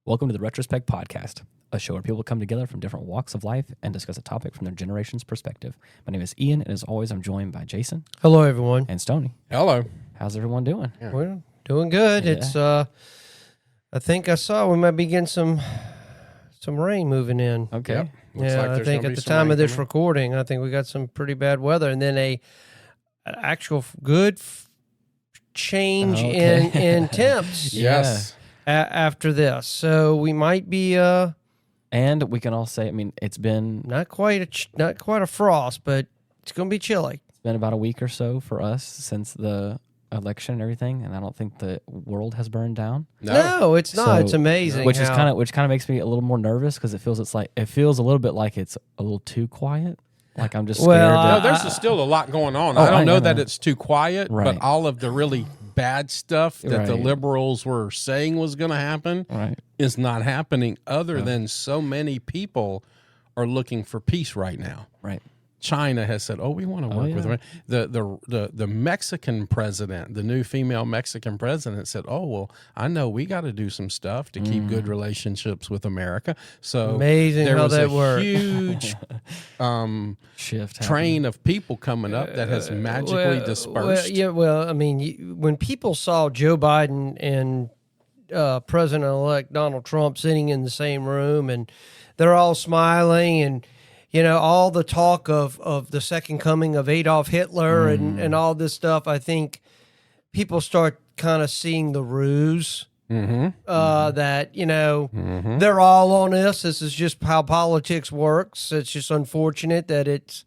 Welcome to the Retrospect podcast, a show where people come together from different walks of life and discuss a topic from their generation's perspective. My name is Ian, and as always, I'm joined by Jason. Hello, everyone. And Stoney. Hello. How's everyone doing? Yeah. We're doing good. Yeah. It's I think I saw we might be getting some rain moving in. Okay. Yep. I think at the time of this recording, I think we got some pretty bad weather, and then an actual good change in temps. Yes. After this, so we might be and we can all say, I mean, it's been not quite a frost, but it's going to be chilly. It's been about a week or so for us since the election and everything, and I don't think the world has burned down. No, it's not. So, it's amazing. Which kind of makes me a little more nervous because it feels a little bit like it's a little too quiet. Like I'm just scared. No, there's still a lot going on. I don't know that it's too quiet, right. But all of the really bad stuff that the liberals were saying was going to happen is not happening, other than so many people are looking for peace right now. Right. China has said, we want to work with them. The Mexican president, the new female Mexican president said, I know we got to do some stuff to keep good relationships with America. So amazing there how was that a worked. Huge shift train of people coming up that has magically dispersed. I mean, when people saw Joe Biden and President-elect Donald Trump sitting in the same room and they're all smiling and all the talk of the second coming of Adolf Hitler and all this stuff, I think people start kind of seeing the ruse that, they're all on this. This is just how politics works. It's just unfortunate that it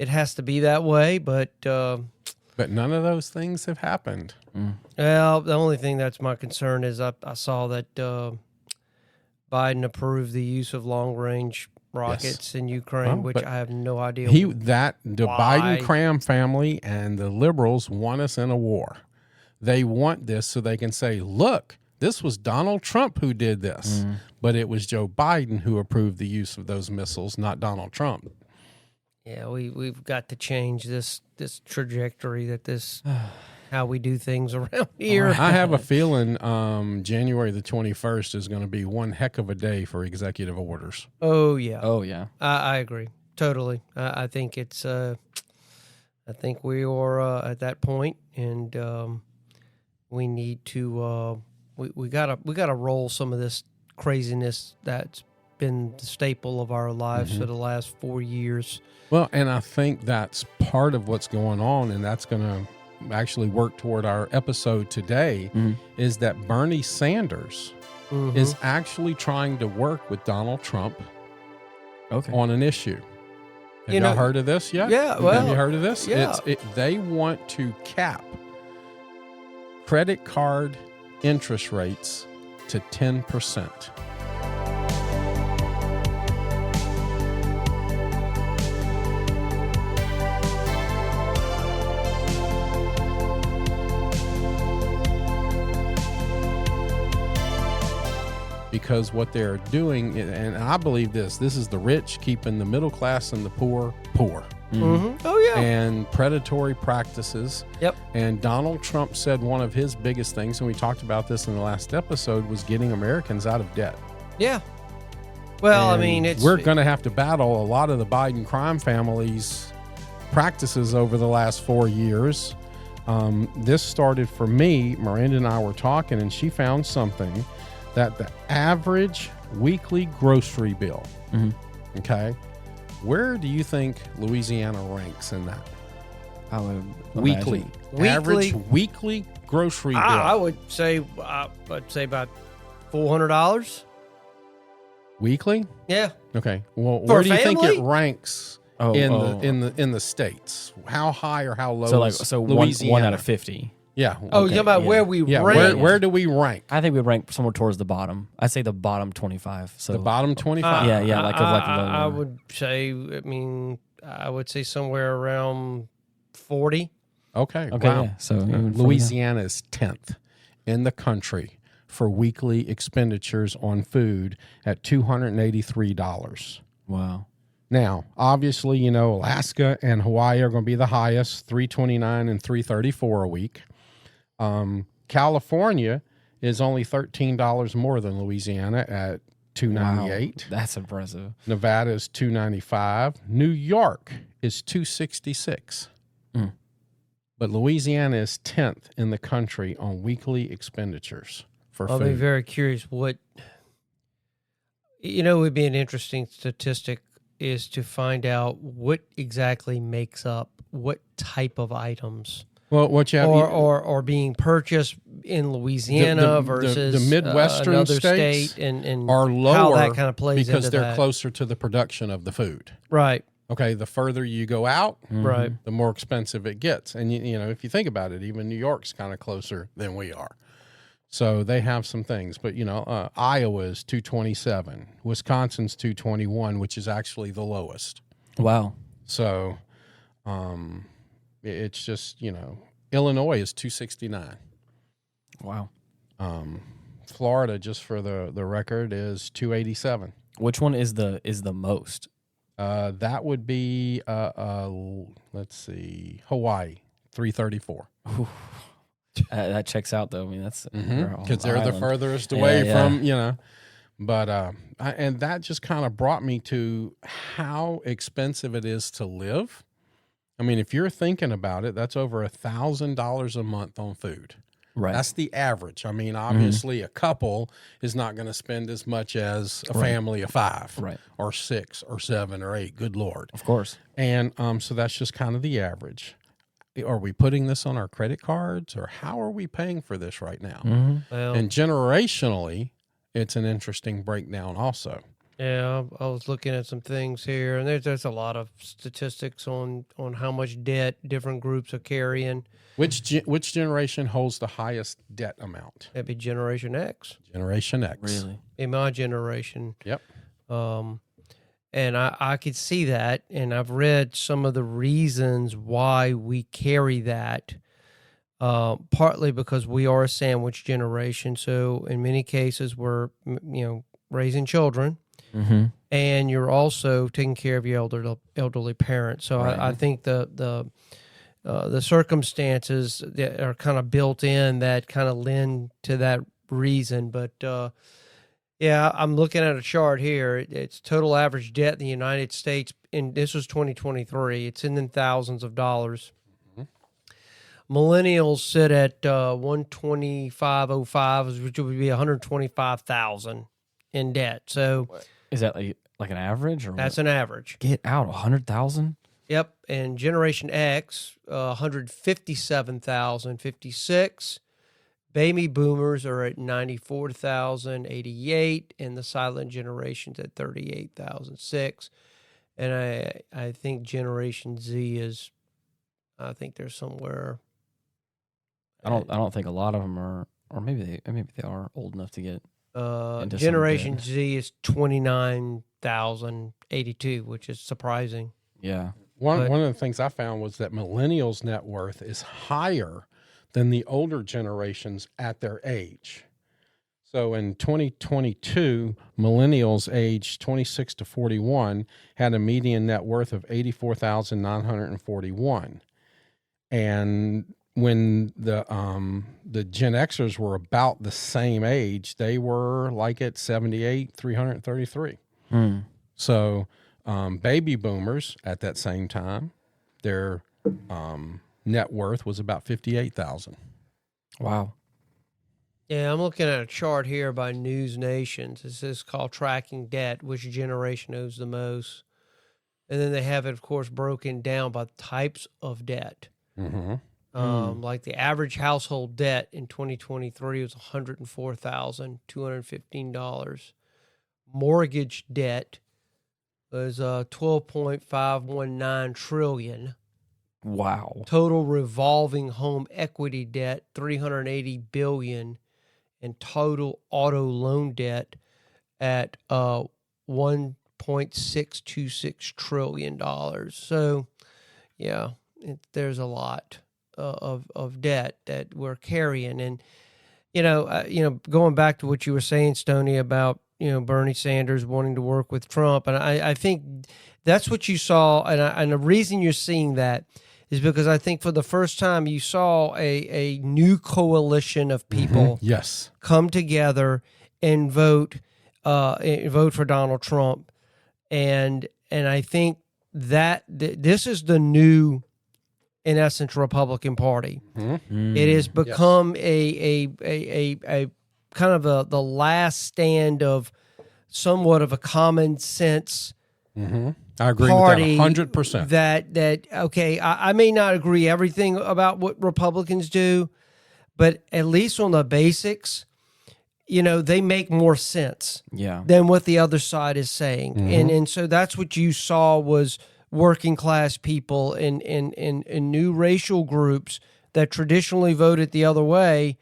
has to be that way. But none of those things have happened. Well, the only thing that's my concern is I saw that Biden approved the use of long-range rockets in Ukraine, which I have no idea. The Biden crime family and the liberals want us in a war. They want this so they can say, look, this was Donald Trump who did this, but it was Joe Biden who approved the use of those missiles, not Donald Trump. Yeah, we've got to change this trajectory how we do things around here. I have a feeling January the 21st is going to be one heck of a day for executive orders. Oh, yeah. Oh, yeah. I agree. Totally. I think it's, I think we are at that point, and we need to, we gotta roll some of this craziness that's been the staple of our lives for the last 4 years. Well, and I think that's part of what's going on, and that's going to actually work toward our episode today, is that Bernie Sanders is actually trying to work with Donald Trump on an issue. Have you heard of this yet? Yeah. Well, have you heard of this? Yeah. They want to cap credit card interest rates to 10%. Because what they're doing, and I believe this is the rich keeping the middle class and the poor. Oh, yeah. And predatory practices. Yep. And Donald Trump said one of his biggest things, and we talked about this in the last episode, was getting Americans out of debt. Yeah. Well, and I mean, we're going to have to battle a lot of the Biden crime family's practices over the last 4 years. This started for me. Miranda and I were talking, and she found something that the average weekly grocery bill, where do you think Louisiana ranks in that? Weekly. Average weekly grocery bill. I would say about $400 weekly. Yeah. Okay. Well, where do you think it ranks in the states? How high or how low? So Louisiana? one out of 50. Yeah. Oh, you're about where we rank. Where do we rank? I think we rank somewhere towards the bottom. I'd say the bottom 25. So the bottom 25. Yeah. I would say. I would say somewhere around 40. Okay. Wow. Yeah. So Louisiana is 10th in the country for weekly expenditures on food at $283. Wow. Now, obviously, Alaska and Hawaii are going to be the highest, $329 and $334 a week. California is only $13 more than Louisiana at $2.98. Wow, that's impressive. Nevada is $2.95. New York is $2.66. Mm. But Louisiana is 10th in the country on weekly expenditures for I'll food. be very curious what, would be an interesting statistic is to find out what exactly makes up what type of items Well, what you have, or being purchased in Louisiana versus the Midwestern another states state and are lower how that kind of plays because into they're that. closer to the production of the food. Right. Okay, the further you go out, Right. the more expensive it gets. And, if you think about it, even New York's kind of closer than we are. So they have some things. But, Iowa's $2.27. Wisconsin's $2.21, which is actually the lowest. Wow. So it's just, Illinois is $2.69. Wow. Florida, just for the record, is $2.87. Which one is the most? That would be let's see, Hawaii, $3.34. That checks out though. I mean, that's Because they're the island. furthest away from, yeah. But and that just kind of brought me to how expensive it is to live. I mean, if you're thinking about it, that's over $1,000 a month on food. Right. That's the average. I mean, obviously, a couple is not going to spend as much as a family of 5, Right. or 6, or 7, or 8. Good Lord. Of course. And so that's just kind of the average. Are we putting this on our credit cards, or how are we paying for this right now? Mm-hmm. Well, And generationally, it's an interesting breakdown also. yeah, I was looking at some things here, and there's a lot of statistics on how much debt different groups are carrying. Which generation holds the highest debt amount? That'd be Generation X. Generation X. Really. In my generation. Yep. And I could see that, and I've read some of the reasons why we carry that, partly because we are a sandwich generation. So in many cases, we're, raising children, Mm-hmm. and you're also taking care of your elderly parents. So Right. I think the circumstances that are kind of built in that kind of lend to that reason. But yeah, I'm looking at a chart here. It's total average debt in the United States, and this was 2023. It's in the thousands of dollars. Millennials sit at 125.05, which would be 125,000 in debt. So Is that like an average or that's what? an average. Get out 100,000? Yep, and Generation X, 157,056. Baby boomers are at 94,088, and the silent generation's at 38,006. And I think Generation Z is, I think there's somewhere. I don't think a lot of them are, or maybe they are old enough to get. Into Generation some debt. Z is 29,082, which is surprising. Yeah. One of the things I found was that millennials' net worth is higher than the older generations at their age. So in 2022, millennials aged 26 to 41 had a median net worth of $84,941. And when the Gen Xers were about the same age, they were like at 78,333. So baby boomers at that same time, their net worth was about 58,000. Wow. Yeah, I'm looking at a chart here by News Nations. This is called Tracking Debt, which generation owes the most. And then they have it, of course, broken down by types of debt. Mm-hmm. Like the average household debt in 2023 was $104,215. Mortgage debt was $12.519 trillion. Wow. Total revolving home equity debt $380 billion, and total auto loan debt at $1.626 trillion. So, yeah, there's a lot of debt that we're carrying. And going back to what you were saying, Stoney, about Bernie Sanders wanting to work with Trump, and I think that's what you saw, and the reason you're seeing that is because I think for the first time you saw a new coalition of people Yes. come together and vote for Donald Trump, and I think that this is the new, in essence, Republican Party. It has become a kind of the last stand of somewhat of a common sense. I agree Party with that 100%. That okay, I may not agree everything about what Republicans do, but at least on the basics, they make more sense than what the other side is saying. And so that's what you saw was working class people in new racial groups that traditionally voted the other way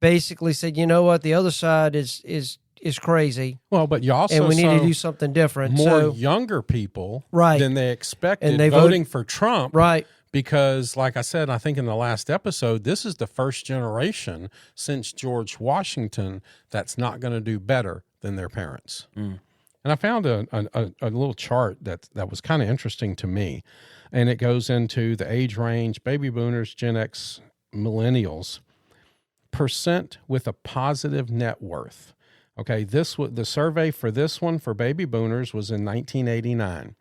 basically said, you know what, the other side is crazy. Well, but you also and we need to do something different. More younger people than they expected and they voting for Trump. Right. Because, like I said, I think in the last episode, this is the first generation since George Washington that's not going to do better than their parents. And I found a little chart that was kind of interesting to me. And it goes into the age range, baby boomers, Gen X, millennials, percent with a positive net worth. Okay, the survey for this one for baby boomers was in 1989.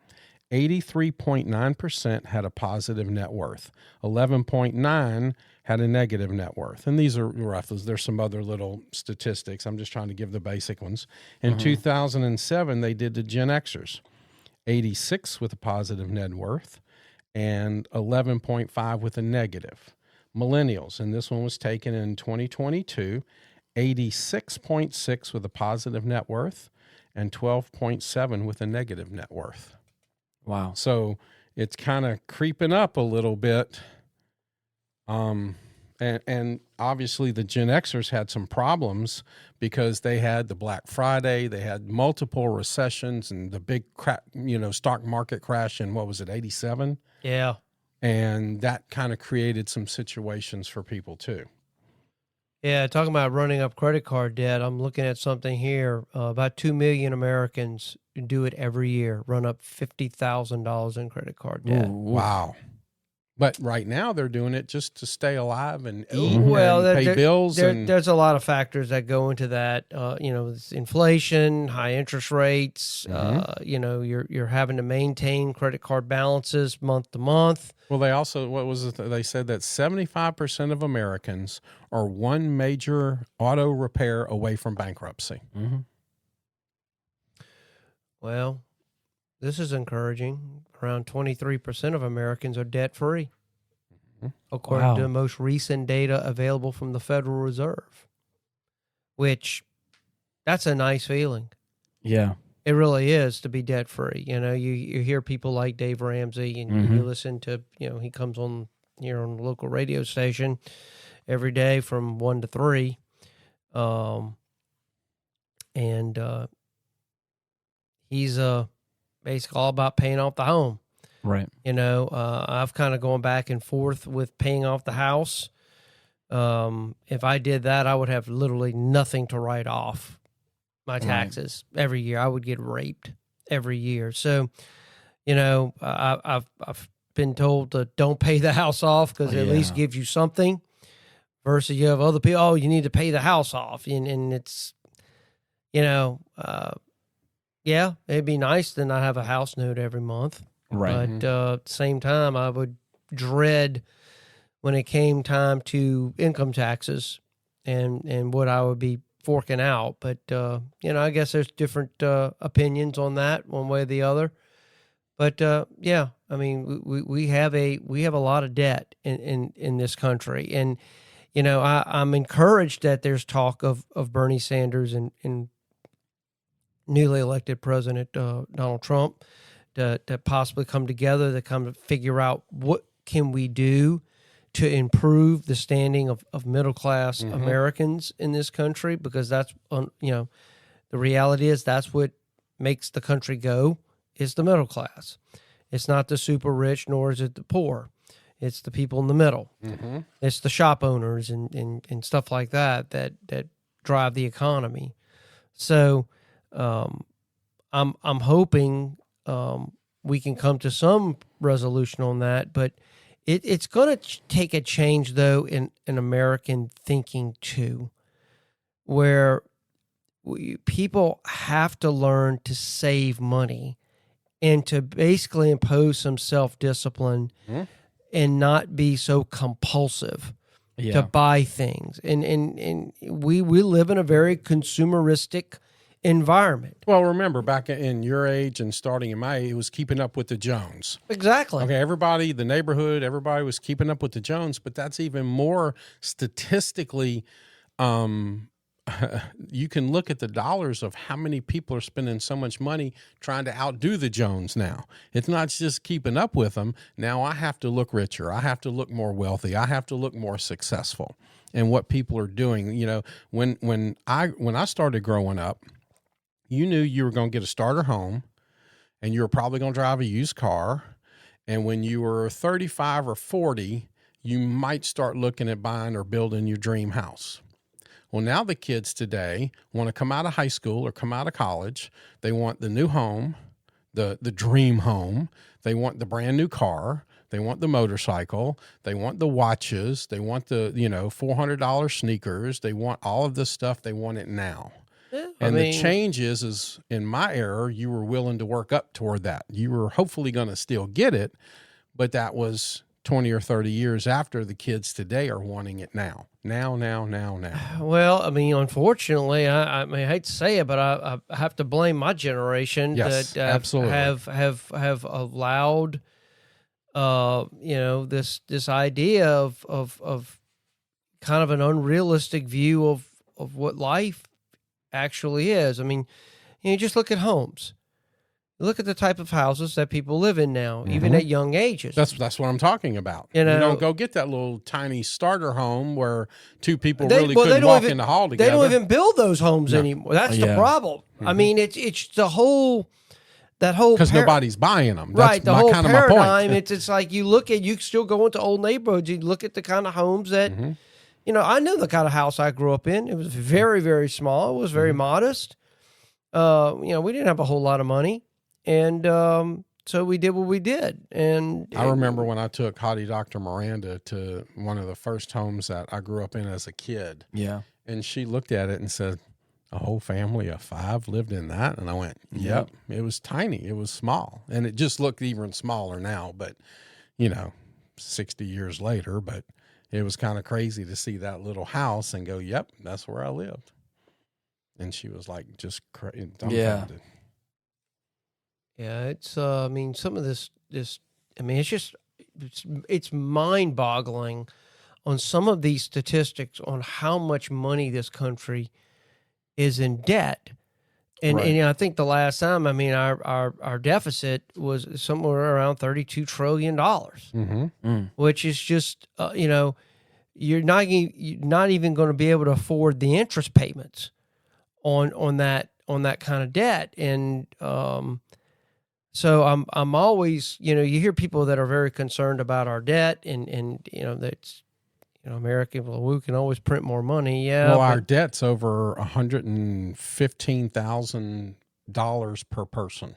83.9% had a positive net worth. 11.9% had a negative net worth. And these are rough. There's some other little statistics. I'm just trying to give the basic ones. In 2007, they did the Gen Xers. 86 with a positive net worth and 11.5 with a negative. Millennials, and this one was taken in 2022, 86.6 with a positive net worth and 12.7 with a negative net worth. Wow. So it's kind of creeping up a little bit. And obviously the Gen Xers had some problems because they had the Black Friday, they had multiple recessions and the big stock market crash in, what was it, 87? Yeah. And that kind of created some situations for people too. Yeah, talking about running up credit card debt, I'm looking at something here. About 2 million Americans do it every year, run up $50,000 in credit card debt. Ooh, wow. But right now they're doing it just to stay alive and eat and pay bills. There's a lot of factors that go into that. It's inflation, high interest rates. You're having to maintain credit card balances month to month. Well, they also, what was it? They said that 75% of Americans are one major auto repair away from bankruptcy. Well, this is encouraging. Around 23% of Americans are debt-free, according to the most recent data available from the Federal Reserve, which that's a nice feeling. Yeah. It really is to be debt-free. You hear people like Dave Ramsey, and you listen to, he comes on here on the local radio station every day from 1 to 3. He's basically all about paying off the home. Right. I've kind of gone back and forth with paying off the house. If I did that, I would have literally nothing to write off my taxes every year. I would get raped every year. So, I've been told to don't pay the house off because it at least gives you something. Versus you have other people, oh, you need to pay the house off, and it's, it'd be nice to not have a house note every month. Right. But at the same time, I would dread when it came time to income taxes and what I would be forking out. But, I guess there's different opinions on that one way or the other. But, we have a lot of debt in this country. And, I'm encouraged that there's talk of Bernie Sanders and newly elected President Donald Trump to possibly come together to come to figure out what can we do to improve the standing of middle-class Americans in this country, because that's, the reality is that's what makes the country go, is the middle class. It's not the super rich, nor is it the poor. It's the people in the middle. It's the shop owners and stuff like that drive the economy. So I'm hoping we can come to some resolution on that, but It's going to take a change, though, in American thinking, too, where people have to learn to save money and to basically impose some self-discipline and not be so compulsive to buy things. And we live in a very consumeristic environment. Well, remember back in your age and starting in my age, it was keeping up with the Jones. Exactly. Okay, everybody, the neighborhood, everybody was keeping up with the Jones, but that's even more statistically. You can look at the dollars of how many people are spending so much money trying to outdo the Jones now. It's not just keeping up with them. Now I have to look richer. I have to look more wealthy. I have to look more successful in what people are doing. You know, when I started growing up, you knew you were going to get a starter home and you were probably going to drive a used car. And when you were 35 or 40, you might start looking at buying or building your dream house. Well, now the kids today want to come out of high school or come out of college. They want the new home, the dream home. They want the brand new car. They want the motorcycle. They want the watches. They want the, $400 sneakers. They want all of this stuff. They want it now. Yeah, and the change is in my era, you were willing to work up toward that. You were hopefully going to still get it, but that was 20 or 30 years after. The kids today are wanting it now. Now. Well, I mean, unfortunately, I hate to say it, but I have to blame my generation that absolutely. have allowed, this idea of kind of an unrealistic view of what life actually is. I mean, just look at homes. Look at the type of houses that people live in now, even at young ages. That's what I'm talking about. You don't go get that little tiny starter home where two people couldn't walk in the hall together. They don't even build those homes anymore. That's the problem. I mean, it's the whole because nobody's buying them. That's right. The whole paradigm. It's like you still go into old neighborhoods. You look at the kind of homes that, I know the kind of house I grew up in. It was very, very small. It was very modest. We didn't have a whole lot of money. And so we did what we did. And I remember when I took Hottie Dr. Miranda to one of the first homes that I grew up in as a kid. Yeah. And she looked at it and said, a whole family of 5 lived in that? And I went, yep. It was tiny. It was small. And it just looked even smaller now, but, 60 years later. But it was kind of crazy to see that little house and go, yep, that's where I lived. And she was like, just dumbfounded. Yeah, it's, some of this, it's mind-boggling on some of these statistics on how much money this country is in debt. And, right. and I think the last time, our deficit was somewhere around $32 trillion, which is just, you're not even going to be able to afford the interest payments on that kind of debt. And, so I'm always, you hear people that are very concerned about our debt and that's, America, well, we can always print more money. Yeah. Well, our debt's over $115,000 per person.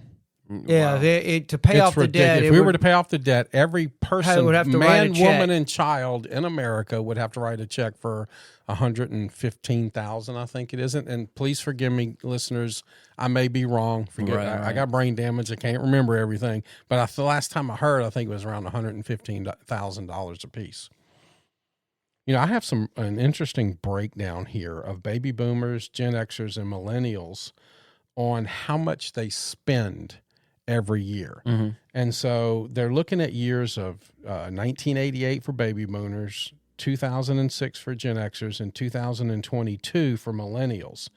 Yeah. Wow. To pay off the debt. If we were to pay off the debt, every person, would have to man, woman, and child in America would have to write a check for $115,000, I think it is. And please forgive me, listeners. I may be wrong. I got brain damage. I can't remember everything. But the last time I heard, I think it was around $115,000 a piece. I have an interesting breakdown here of baby boomers, Gen Xers, and millennials on how much they spend every year. Mm-hmm. And so they're looking at years of 1988 for baby boomers, 2006 for Gen Xers, and 2022 for millennials.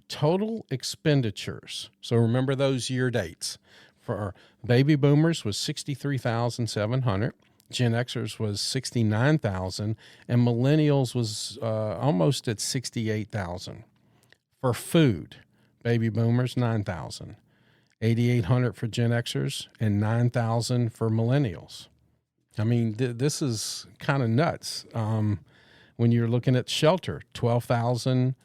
Total expenditures, so remember those year dates, for baby boomers was $63,700, Gen Xers was $69,000, and millennials was almost at $68,000. For food, baby boomers $9,000, $8,800 for Gen Xers, and $9,000 for millennials. I mean, this is kind of nuts. When you're looking at shelter, $12,000,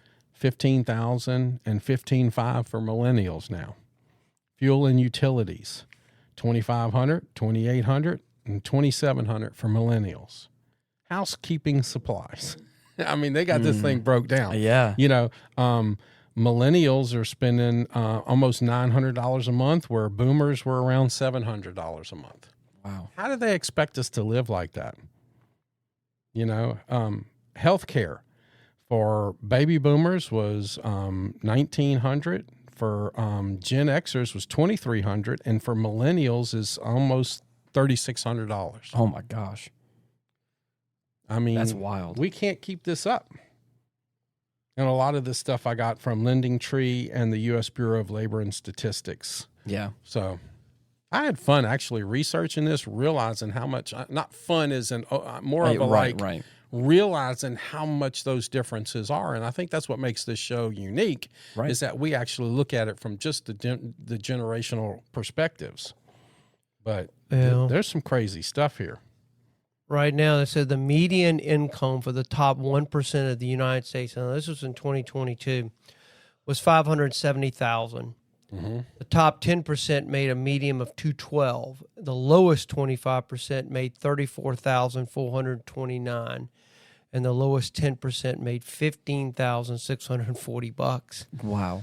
$15,000, and $15,500 for millennials now. Fuel and utilities, $2,500, $2,800, and $2,700 for millennials. Housekeeping supplies. I mean, they got this thing broke down. Yeah. You know, millennials are spending almost $900 a month, where boomers were around $700 a month. Wow. How do they expect us to live like that? You know, healthcare for baby boomers was $1,900. For Gen Xers was $2,300, and for millennials is almost $3,600. Oh my gosh. I mean, That's wild. We can't keep this up. And a lot of this stuff I got from Lending Tree and the U.S. Bureau of Labor and Statistics. Yeah. So I had fun actually researching this, realizing how much, not fun as in more of a right. realizing how much those differences are. And I think that's what makes this show unique, Right. is that we actually look at it from just the generational perspectives. But there's some crazy stuff here. Right now, they said the median income for the top 1% of the United States, and this was in 2022, was $570,000. The top 10% made a median of $212,000. The lowest 25% made $34,429, and the lowest 10% made $15,640. Wow.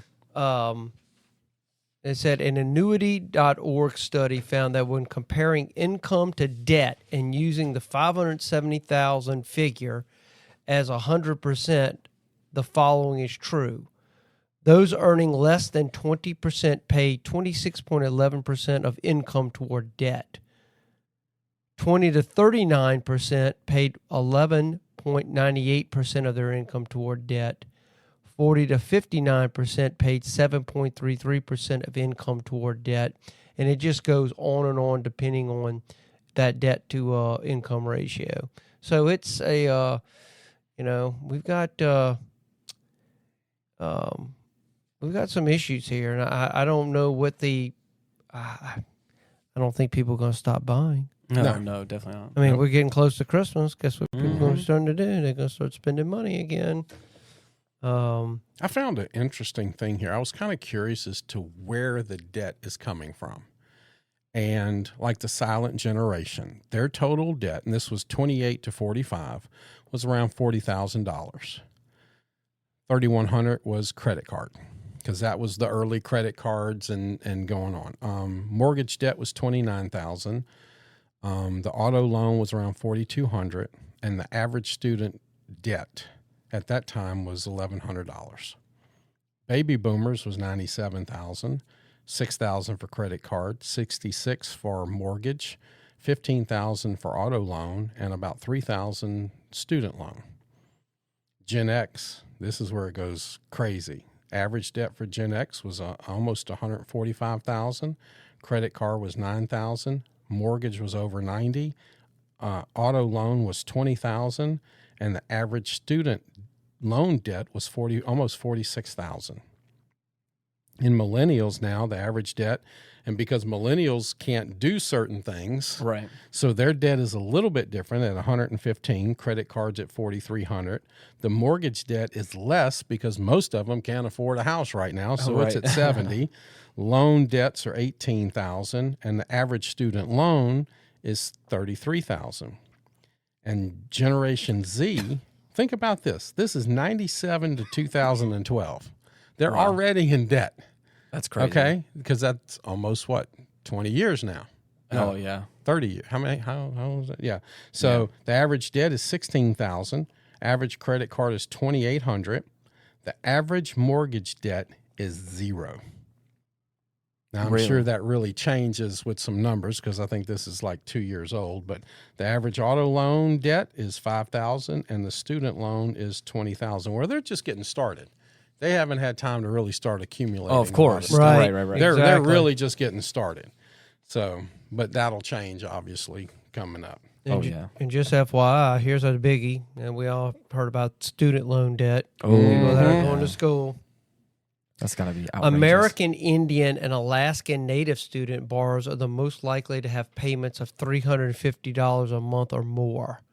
It said an annuity.org study found that when comparing income to debt and using the 570,000 figure as 100%, the following is true. Those earning less than 20% pay 26.11% of income toward debt. 20 to 39% paid 11.98% of their income toward debt. 40 to 59% paid 7.33% of income toward debt. And it just goes on and on depending on that debt to income ratio. So it's a, we've got some issues here. And I don't know what I don't think people are going to stop buying. No, definitely not. I mean, we're getting close to Christmas. Guess what people are starting to do? They're going to start spending money again. I found an interesting thing here. I was kind of curious as to where the debt is coming from. And like the silent generation, their total debt, and this was 28 to 45, was around $40,000. $3,100 was credit card, because that was the early credit cards and going on. Mortgage debt was $29,000. The auto loan was around $4,200, and the average student debt at that time was $1,100. Baby boomers was $97,000, $6,000 for credit card, $66,000 for mortgage, $15,000 for auto loan, and about $3,000 student loan. Gen X, this is where it goes crazy. Average debt for Gen X was almost $145,000. Credit card was $9,000. Mortgage was over $90,000. Auto loan was $20,000. And the average student loan debt was almost $46,000. In millennials now, the average debt, and because millennials can't do certain things, Right. so their debt is a little bit different at $115,000, credit cards at $4,300. The mortgage debt is less because most of them can't afford a house right now, so it's at $70,000. Loan debts are $18,000, and the average student loan is $33,000. And Generation Z, think about this. This is 97 to 2012. They're already in debt. That's crazy. Okay? Because that's almost, 20 years now. Oh, yeah. 30 years. How was that? Yeah. So the average debt is $16,000. Average credit card is $2,800. The average mortgage debt is $0. Now, I'm sure that really changes with some numbers because I think this is like 2 years old. But the average auto loan debt is $5,000 and the student loan is $20,000, where they're just getting started. They haven't had time to really start accumulating. Oh, of course. Right. They're really just getting started. So, but that'll change, obviously, coming up. And and just FYI, here's a biggie. And we all heard about student loan debt. Oh, People that are going to school. That's got to be outrageous. American Indian and Alaskan Native student borrowers are the most likely to have payments of $350 a month or more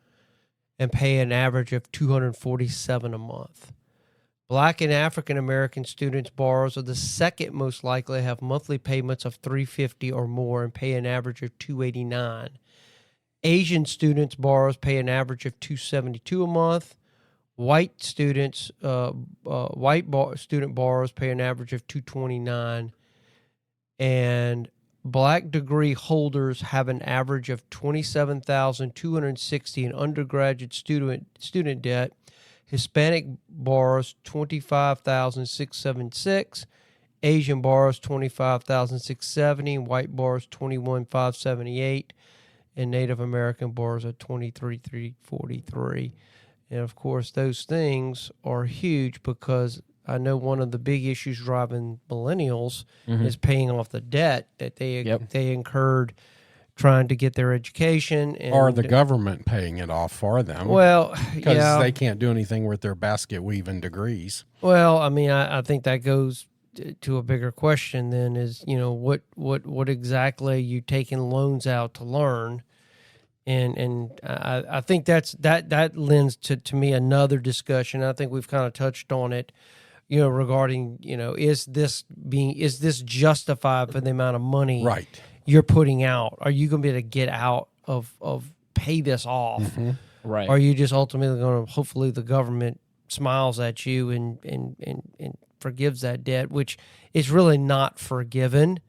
and pay an average of $247 a month. Black and African American students borrowers are the second most likely to have monthly payments of $350 or more and pay an average of $289. Asian students borrowers pay an average of $272 a month. White students, student borrowers pay an average of $229, and black degree holders have an average of $27,260 in undergraduate student debt. Hispanic borrowers $25,676, Asian borrowers $25,670, white borrowers $21,578, and Native American borrowers at $23,343. And of course, those things are huge because I know one of the big issues driving millennials is paying off the debt that they incurred trying to get their education, or the government paying it off for them. Well, because they can't do anything with their basket weaving degrees. Well, I mean, I think that goes to a bigger question. Then is what exactly are you taking loans out to learn? And I think that lends to me another discussion. I think we've kind of touched on it, regarding, is this justified for the amount of money you're putting out? Are you going to be able to get out of pay this off? Mm-hmm. Right. Or are you just ultimately going to, hopefully the government smiles at you and forgives that debt, which is really not forgiven.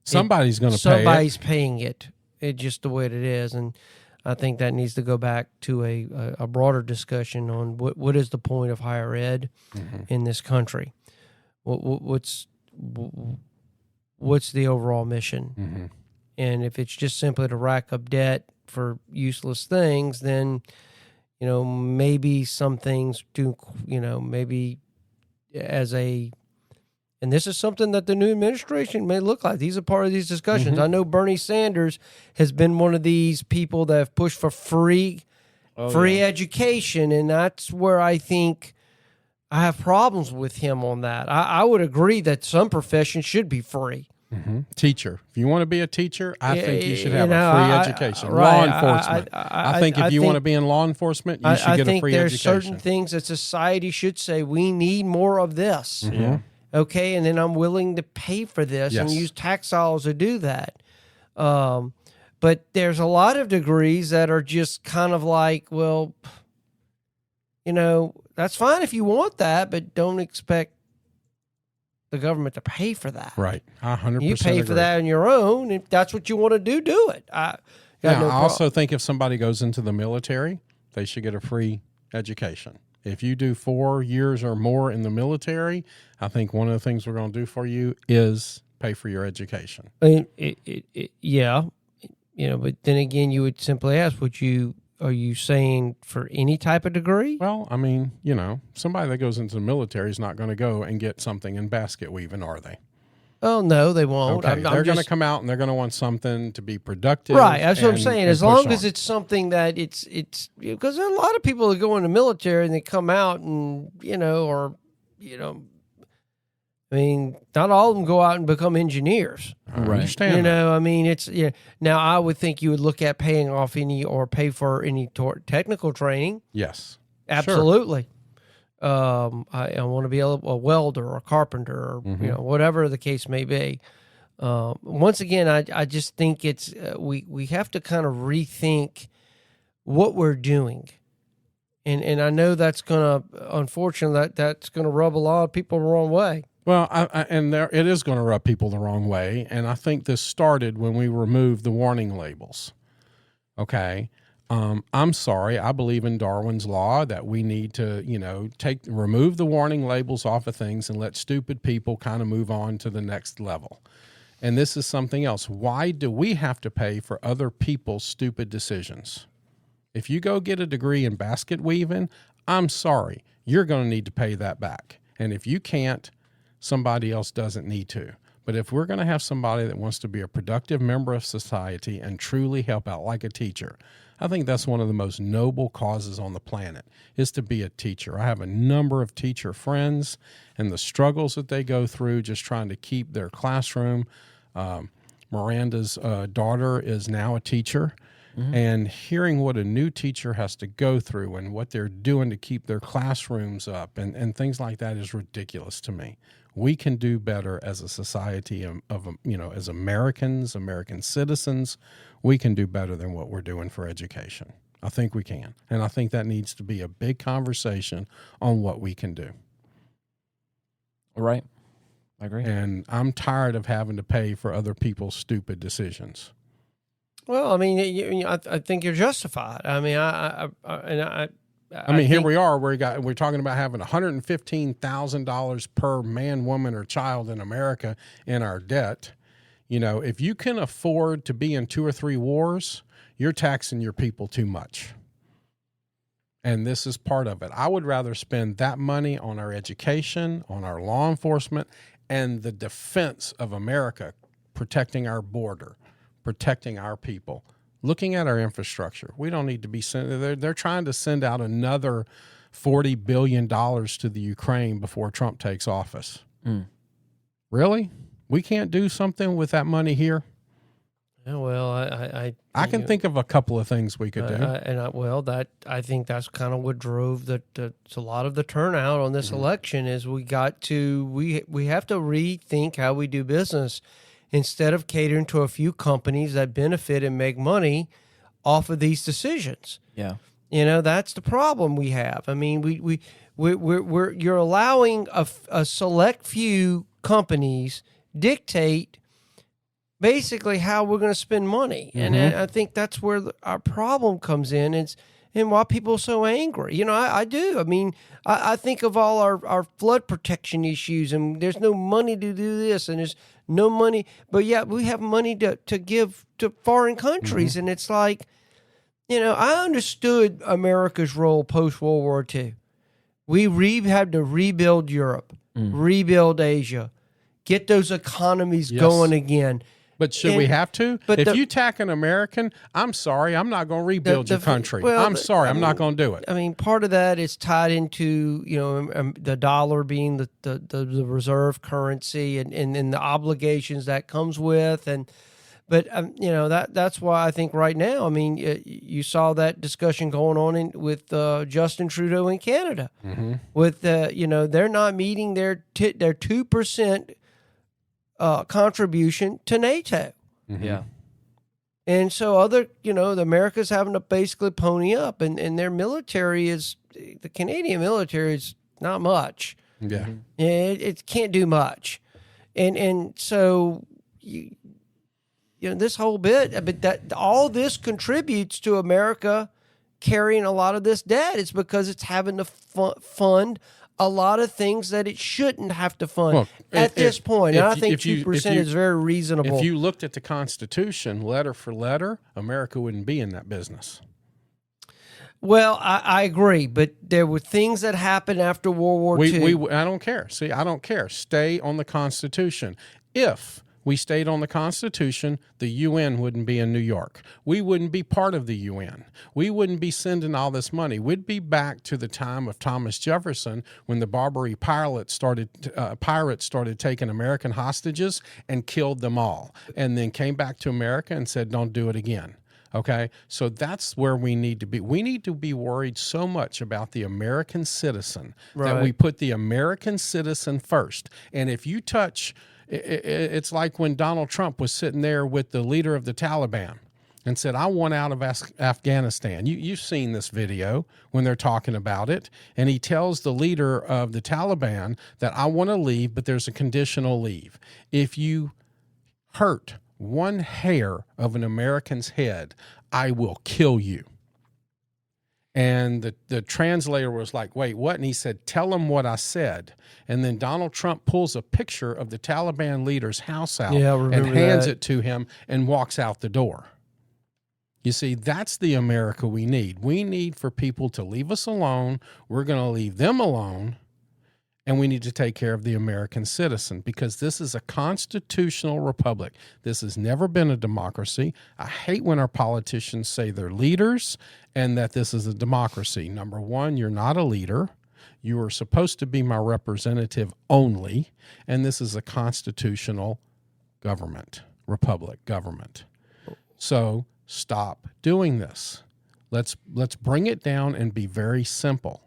Somebody's going to pay it. Somebody's paying it. It's just the way it is. And I think that needs to go back to a broader discussion on what is the point of higher ed in this country. What's the overall mission? And if it's just simply to rack up debt for useless things, then, maybe some things do, maybe as a, and this is something that the new administration may look like. These are part of these discussions. I know Bernie Sanders has been one of these people that have pushed for free education, and that's where I think I have problems with him on that. I would agree that some professions should be free. Teacher. If you want to be a teacher, I think you should have a free education. Law enforcement. I think if you want to be in law enforcement, you should get a free education. I think there's certain things that society should say, we need more of this. Okay, and then I'm willing to pay for this and use tax dollars to do that. But there's a lot of degrees that are just kind of like, well, that's fine if you want that, but don't expect the government to pay for that. Right, 100%. You pay for that on your own. If that's what you want to do, do it. I also think if somebody goes into the military, they should get a free education. If you do 4 years or more in the military, I think one of the things we're going to do for you is pay for your education. But then again, you would simply ask, are you saying for any type of degree? Well, I mean, somebody that goes into the military is not going to go and get something in basket weaving, are they? Oh, no, they won't. Okay. They're going to come out and they're going to want something to be productive. Right, that's what I'm saying. As long as it's something that it's because there are a lot of people that go in the military and they come out and, I mean, not all of them go out and become engineers. I understand that. I mean, now I would think you would look at paying off pay for any technical training. Yes. Absolutely. Sure. I want to be a welder or a carpenter or whatever the case may be. Once again, I just think it's we have to kind of rethink what we're doing, and I know that's gonna unfortunately that's gonna rub a lot of people the wrong way. Well, it is going to rub people the wrong way, and I think this started when we removed the warning labels. Okay. I'm sorry. I believe in Darwin's law that we need to, remove the warning labels off of things and let stupid people kind of move on to the next level. And this is something else. Why do we have to pay for other people's stupid decisions? If you go get a degree in basket weaving, I'm sorry. You're going to need to pay that back. And if you can't, somebody else doesn't need to. But if we're going to have somebody that wants to be a productive member of society and truly help out like a teacher, I think that's one of the most noble causes on the planet is to be a teacher. I have a number of teacher friends and the struggles that they go through just trying to keep their classroom. Miranda's daughter is now a teacher, and hearing what a new teacher has to go through and what they're doing to keep their classrooms up and things like that is ridiculous to me. we can do better as a society of as Americans, American citizens. We can do better than what we're doing for education. I think we can. And I think that needs to be a big conversation on what we can do. Right. I agree. And I'm tired of having to pay for other people's stupid decisions. Well, I mean, I think you're justified. I mean, I mean, here we are. We're talking about having $115,000 per man, woman, or child in America in our debt. If you can afford to be in 2 or 3 wars, you're taxing your people too much. And this is part of it. I would rather spend that money on our education, on our law enforcement, and the defense of America, protecting our border, protecting our people, looking at our infrastructure. We don't need to be they're trying to send out another $40 billion to the Ukraine before Trump takes office. Really? We can't do something with that money here? Yeah, well, I can think of a couple of things we could do. I think that's kind of what drove a lot of the turnout on this election is we have to rethink how we do business instead of catering to a few companies that benefit and make money off of these decisions. Yeah. That's the problem we have. I mean, you're allowing a select few companies dictate basically how we're going to spend money. And I think that's where our problem comes in. And why people are so angry. I do. I mean, I think of all our flood protection issues, and there's no money to do this, and there's no money. But yet we have money to give to foreign countries. And it's like, I understood America's role post-World War II. We had to rebuild Europe, rebuild Asia, get those economies going again. But should we have to? But if you attack an American, I'm sorry, I'm not going to rebuild your country. I'm sorry, I'm not going to do it. I mean, part of that is tied into the dollar being the reserve currency and the obligations that comes with, but that's why I think right now, I mean, you saw that discussion going on with Justin Trudeau in Canada, with they're not meeting their 2%. Contribution to NATO. Yeah. And so the America's having to basically pony up, and their military the Canadian military is not much. Yeah. It can't do much. And so this whole bit, but that all this contributes to America carrying a lot of this debt. It's because it's having to fund a lot of things that it shouldn't have to fund at this point. And I think 2% is very reasonable. If you looked at the Constitution, letter for letter, America wouldn't be in that business. Well, I agree, but there were things that happened after World War II. I don't care. See, I don't care. Stay on the Constitution. If we stayed on the Constitution, the UN wouldn't be in New York. We wouldn't be part of the UN. We wouldn't be sending all this money. We'd be back to the time of Thomas Jefferson when the Barbary pirates started taking American hostages and killed them all, and then came back to America and said, don't do it again. Okay, so that's where we need to be. We need to be worried so much about the American citizen that we put the American citizen first. And if you touch... It's like when Donald Trump was sitting there with the leader of the Taliban and said, I want out of Afghanistan. You've seen this video when they're talking about it. And he tells the leader of the Taliban that I want to leave, but there's a conditional leave. If you hurt one hair of an American's head, I will kill you. And the translator was like, wait, what? And he said, tell him what I said. And then Donald Trump pulls a picture of the Taliban leader's house out and hands it to him and walks out the door. You see, that's the America we need. We need for people to leave us alone. We're going to leave them alone. And we need to take care of the American citizen because this is a constitutional republic. This has never been a democracy. I hate when our politicians say they're leaders and that this is a democracy. Number one, you're not a leader. You are supposed to be my representative only. And this is a constitutional government, republic government. So stop doing this. Let's bring it down and be very simple.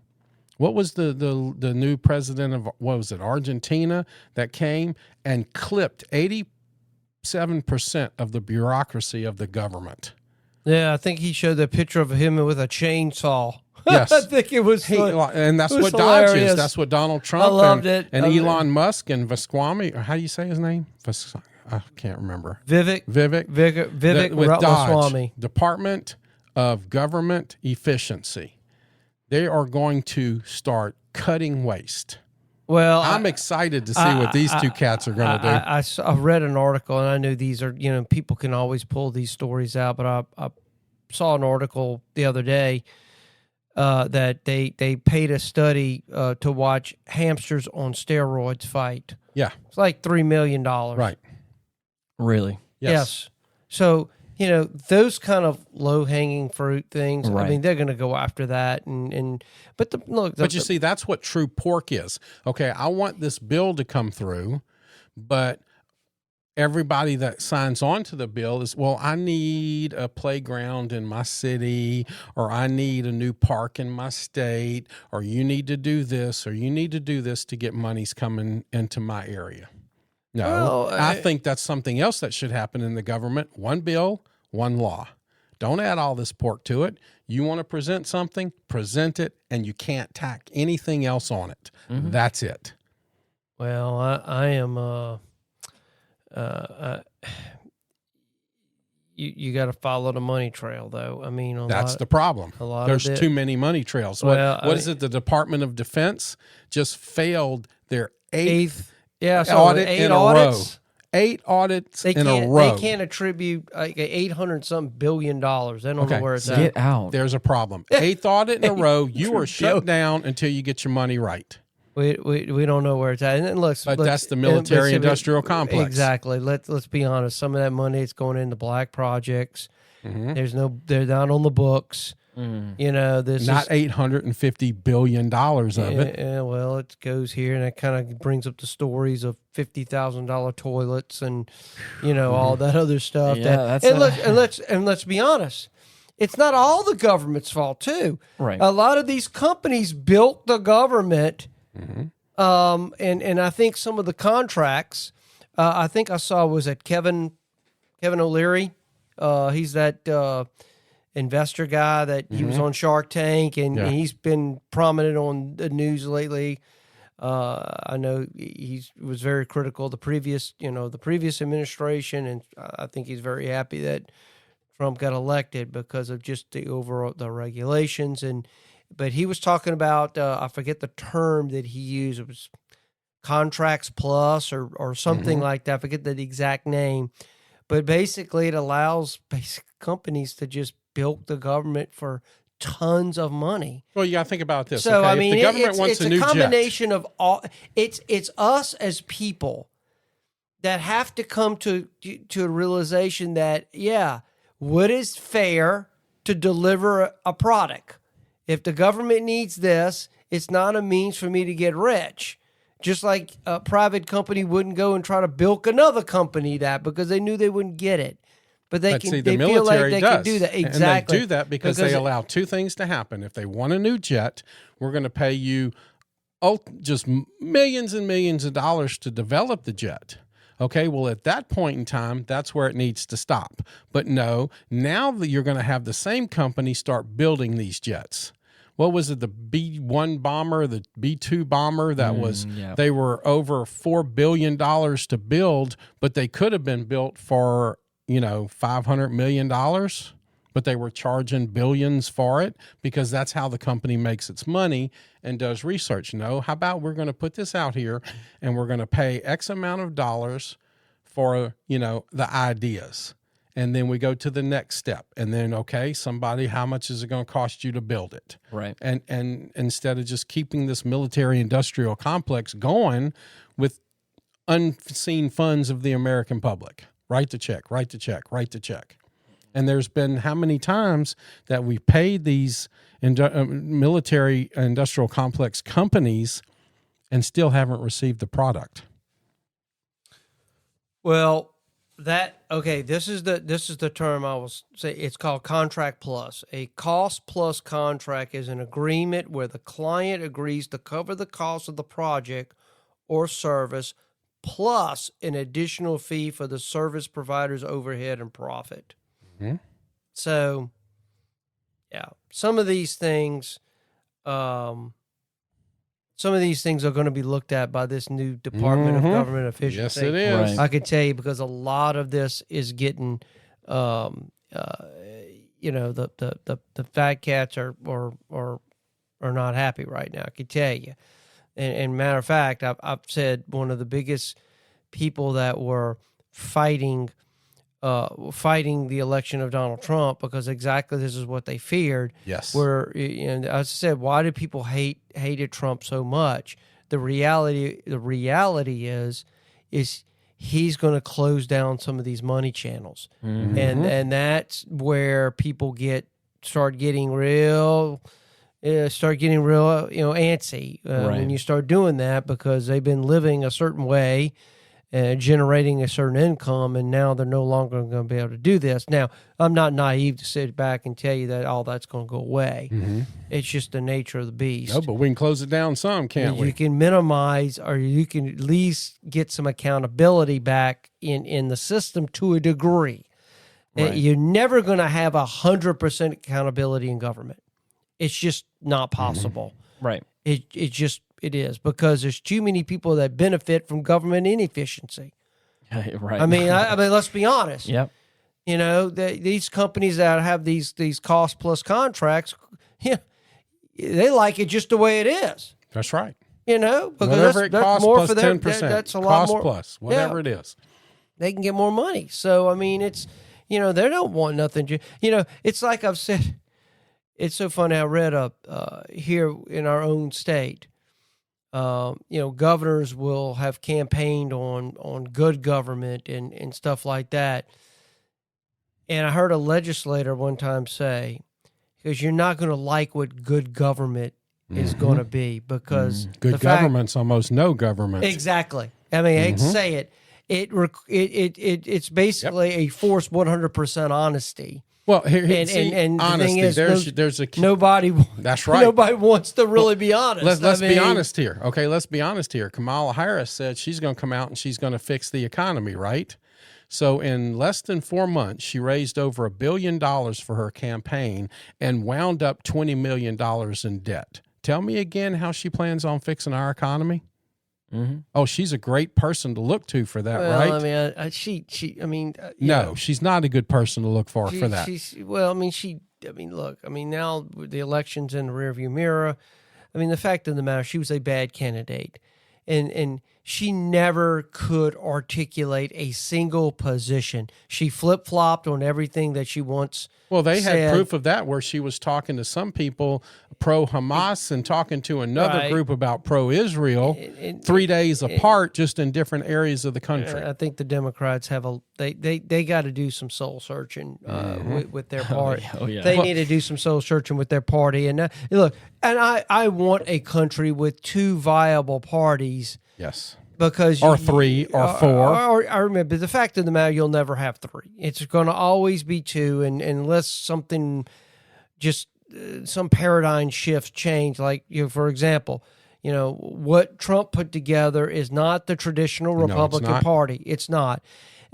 What was the new president of, what was it, Argentina, that came and clipped 87% of the bureaucracy of the government? Yeah, I think he showed the picture of him with a chainsaw. Yes. I think it was, and that's it was what Dodge hilarious. is. That's what Donald Trump I loved it. and Elon Musk and Vasquami, or how do you say his name? I can't remember. Vivek with Ramaswamy. Dodge, Department of Government Efficiency. They are going to start cutting waste. Well, I'm excited to see what these two cats are going to do. I read an article, and I knew these are, people can always pull these stories out, but I saw an article the other day that they paid a study to watch hamsters on steroids fight. Yeah. It's like $3 million. Right. Really? Yes. So, those kind of low-hanging fruit things, Right. I mean, they're going to go after that. But you see, that's what true pork is. Okay, I want this bill to come through, but everybody that signs on to the bill is, well, I need a playground in my city, or I need a new park in my state, or you need to do this, or you need to do this to get monies coming into my area. No, Well, I think that's something else that should happen in the government. One bill, one law. Don't add all this pork to it. You want to present something, present it, and you can't tack anything else on it. Mm-hmm. That's it. Well, I am. You got to follow the money trail, though. I mean, That's the problem. There's too many money trails. Well, what is it? The Department of Defense just failed their eighth audit in audits. a row. 8 audits in a row. They can't attribute like $800-something billion. They don't know where it's Get at. out. There's a problem. 8th audit in a row. You are shut down until you get your money right. We don't know where it's at. And look, But that's the military-industrial complex. Exactly. Let's be honest. Some of that money is going into black projects. Mm-hmm. They're not on the books. This not $850 billion of it. Yeah, well, it goes here, and it kind of brings up the stories of $50,000 toilets and all that other stuff. Yeah, let's be honest. It's not all the government's fault too. Right. A lot of these companies built the government, and I think some of the contracts. I think I saw was at Kevin O'Leary. He's that investor guy that he was on Shark Tank, and he's been prominent on the news lately. I know he was very critical of the previous administration, and I think he's very happy that Trump got elected because of just the regulations. But he was talking about I forget the term that he used. It was contracts plus or something like that. I forget the exact name, but basically it allows companies to just bilk the government for tons of money. Well, you got to think about this. So, okay? I mean, if the government wants it's a new combination jet, of all. It's us as people that have to come to a realization that, what is fair to deliver a product? If the government needs this, it's not a means for me to get rich. Just like a private company wouldn't go and try to bilk another company that because they knew they wouldn't get it. But they can. They feel like they can do that. Exactly. And they do that because they allow two things to happen. If they want a new jet, we're going to pay you just millions and millions of dollars to develop the jet. Okay, well, at that point in time, that's where it needs to stop. But no, now that you're going to have the same company start building these jets. What was it, the B-1 bomber, the B-2 bomber? That they were over $4 billion to build, but they could have been built for $500 million, but they were charging billions for it because that's how the company makes its money and does research. No, how about we're going to put this out here and we're going to pay X amount of dollars for, the ideas. And then we go to the next step. And then, how much is it going to cost you to build it? Right. And instead of just keeping this military industrial complex going with unseen funds of the American public. Write the check. And there's been how many times that we paid these military industrial complex companies and still haven't received the product? Well, This is the term I will say. It's called contract plus. A cost plus contract is an agreement where the client agrees to cover the cost of the project or service plus an additional fee for the service provider's overhead and profit. Mm-hmm. So, yeah, some of these things are going to be looked at by this new Department of Government Efficiency. Yes, it is. Right. I could tell you because a lot of this is getting, the fat cats are not happy right now. I could tell you. And matter of fact, I've said one of the biggest people that were fighting the election of Donald Trump because exactly this is what they feared. Yes. Where, as I said, why do people hated Trump so much? The reality is he's going to close down some of these money channels, and that's where people start getting real antsy when you start doing that because they've been living a certain way, generating a certain income, and now they're no longer going to be able to do this. Now, I'm not naive to sit back and tell you that all that's going to go away. Mm-hmm. It's just the nature of the beast. No, but we can close it down some, can't we? You can minimize, or you can at least get some accountability back in the system to a degree. Right. You're never going to have 100% accountability in government. It's just not possible. Mm-hmm. Right. It is because there's too many people that benefit from government inefficiency. Right. I mean, let's be honest. Yep. These companies that have these cost plus contracts, they like it just the way it is. That's right. Because whatever it costs more plus for them. 10%. That's a lot cost more. Plus whatever it is. They can get more money. So I mean, it's they don't want nothing. It's like I've said. It's so funny. I read here in our own state, governors will have campaigned on good government and stuff like that. And I heard a legislator one time say, because you're not going to like what good government is going to be because good government's almost no government. Exactly. I mean, I hate to say it. It's basically a forced 100% honesty. Well, and the honesty. thing is, there's a nobody. That's right. Nobody wants to really be honest. Let's be honest here. Okay, let's be honest here. Kamala Harris said she's going to come out and she's going to fix the economy, right? So in less than 4 months, she raised over $1 billion for her campaign and wound up $20 million in debt. Tell me again how she plans on fixing our economy. Mm-hmm. Oh, she's a great person to look to for that, right? I mean, no, she's not a good person to look for that. Now the election's in the rearview mirror. I mean, the fact of the matter, she was a bad candidate, and she never could articulate a single position. She flip-flopped on everything that she once. Well, they had proof of that where she was talking to some people pro-Hamas and talking to another group about pro-Israel 3 days apart, just in different areas of the country. I think the Democrats have they got to do some soul searching with their party. They need to do some soul searching with their party. And look, and I want a country with two viable parties. Yes. Because or 3 or 4. I remember the fact of the matter, you'll never have 3. It's going to always be 2, and unless something, just some paradigm shifts change. Like for example, what Trump put together is not the traditional Republican Party. It's not.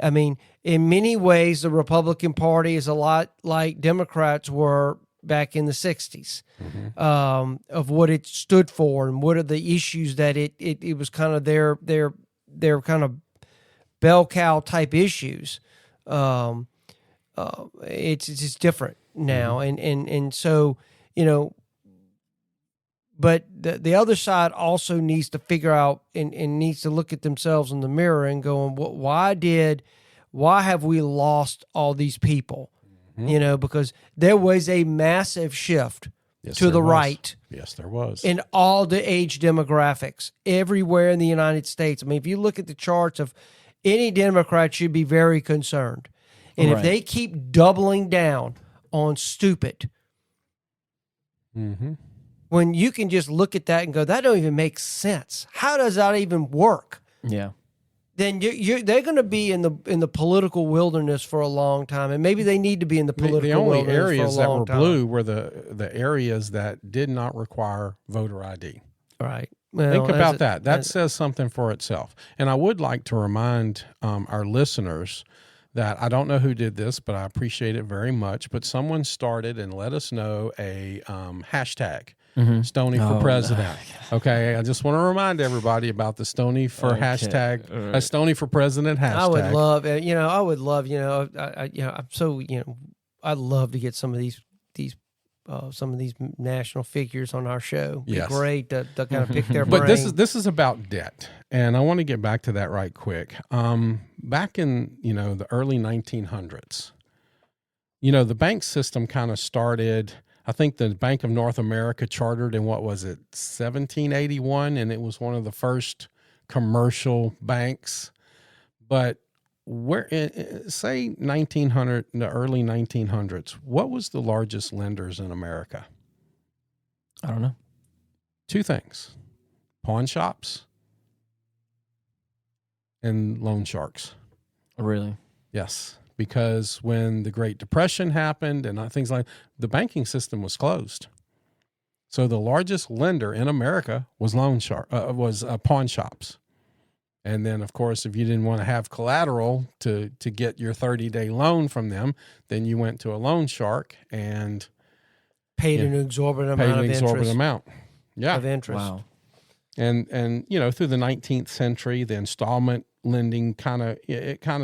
I mean, in many ways, the Republican Party is a lot like Democrats were back in the 60s, of what it stood for and what are the issues that it was kind of their kind of bell cow type issues. It's different now. And so, but the other side also needs to figure out and needs to look at themselves in the mirror and go, why have we lost all these people? Because there was a massive shift to the right. Yes, there was. In all the age demographics everywhere in the United States. I mean, if you look at the charts of any Democrat should be very concerned. And if they keep doubling down on stupid, when you can just look at that and go, that don't even make sense. How does that even work? Yeah. then they're going to be in the political wilderness for a long time, and maybe they need to be in the political wilderness for a long time. The only areas that were blue were the areas that did not require voter ID. Right. Well, think about that. That says something for itself. And I would like to remind our listeners that I don't know who did this, but I appreciate it very much. But someone started and let us know a hashtag. Stoney for president. Okay, I just want to remind everybody about the Stoney for hashtag, Stoney for president hashtag. I would love, I'm so, I'd love to get some of these national figures on our show. It'd be great to kind of pick their brain. But this is about debt, and I want to get back to that right quick. Back in the early 1900s, the bank system kind of started. I think the Bank of North America chartered in 1781, and it was one of the first commercial banks. But say 1900, the early 1900s, what was the largest lenders in America? I don't know. Two things: pawn shops and loan sharks. Really? Yes. Because when the Great Depression happened and things like the banking system was closed, so the largest lender in America was pawn shops. And then, of course, if you didn't want to have collateral to get your 30-day loan from them, then you went to a loan shark and paid an exorbitant amount of interest. Wow. And through the 19th century, the installment lending kind of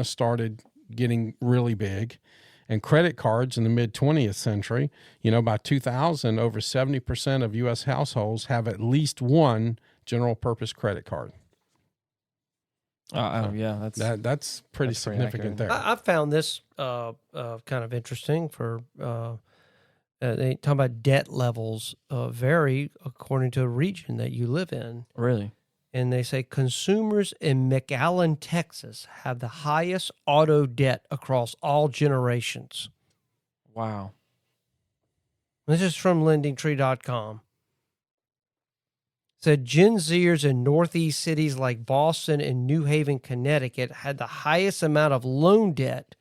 started getting really big, and credit cards in the mid 20th century, by 2000, over 70% of U.S. households have at least one general purpose credit card. That's pretty significant there. I found this kind of interesting. They talk about debt levels vary according to the region that you live in. Really? And they say consumers in McAllen, Texas, have the highest auto debt across all generations. Wow. This is from lendingtree.com. Said Gen Zers in Northeast cities like Boston and New Haven, Connecticut had the highest amount of loan debt,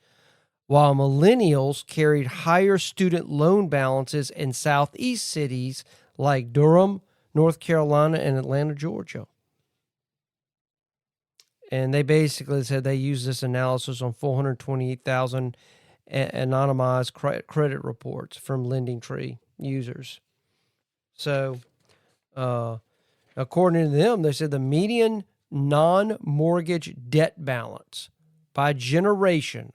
while millennials carried higher student loan balances in Southeast cities like Durham, North Carolina, and Atlanta, Georgia. And they basically said they used this analysis on 428,000 anonymized credit reports from LendingTree users. So, according to them, they said the median non-mortgage debt balance by generation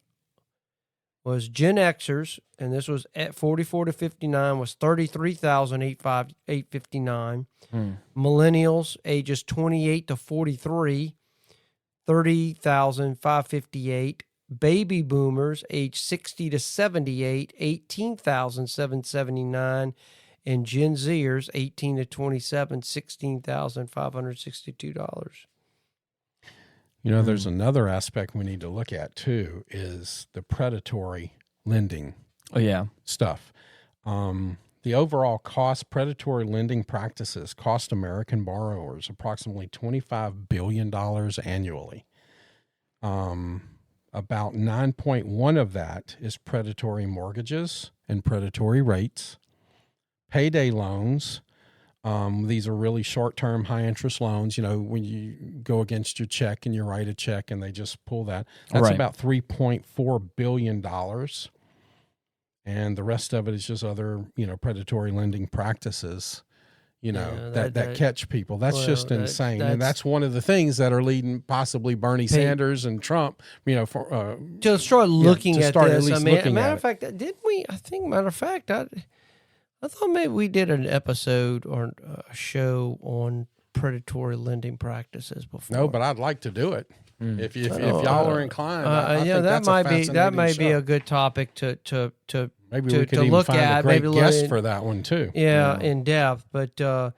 was Gen Xers, and this was at 44 to 59, was $33,859. Millennials, ages 28 to 43, $30,558. Baby boomers, age 60 to 78, $18,779. And Gen Zers, 18 to 27, $16,562. There's another aspect we need to look at too, is the predatory lending. Oh yeah, stuff. The overall predatory lending practices cost American borrowers approximately $25 billion annually. About 9.1 of that is predatory mortgages and predatory rates. Payday loans. These are really short-term, high-interest loans. When you go against your check and you write a check and they just pull that. That's about $3.4 billion. And the rest of it is just other, predatory lending practices, that catch people. That's just insane. And that's one of the things that are leading possibly Bernie Sanders and Trump, to start looking at this. Matter of fact, didn't we? I thought maybe we did an episode or a show on predatory lending practices before. No, but I'd like to do it. If y'all are inclined, I think that might be a good topic to maybe we could even look find at. a great maybe guest for that one too. Yeah, in depth. But this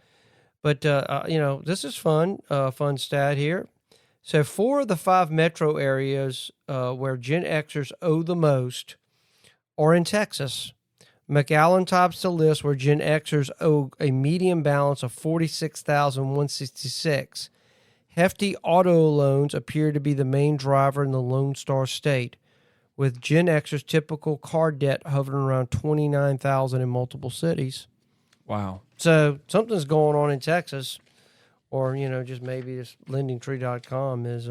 is fun. Fun stat here. So 4 of the 5 metro areas where Gen Xers owe the most are in Texas. McAllen tops the list, where Gen Xers owe a median balance of $46,166. Hefty auto loans appear to be the main driver in the Lone Star State, with Gen Xers' typical car debt hovering around $29,000 in multiple cities. Wow. So something's going on in Texas, or just maybe this LendingTree.com is.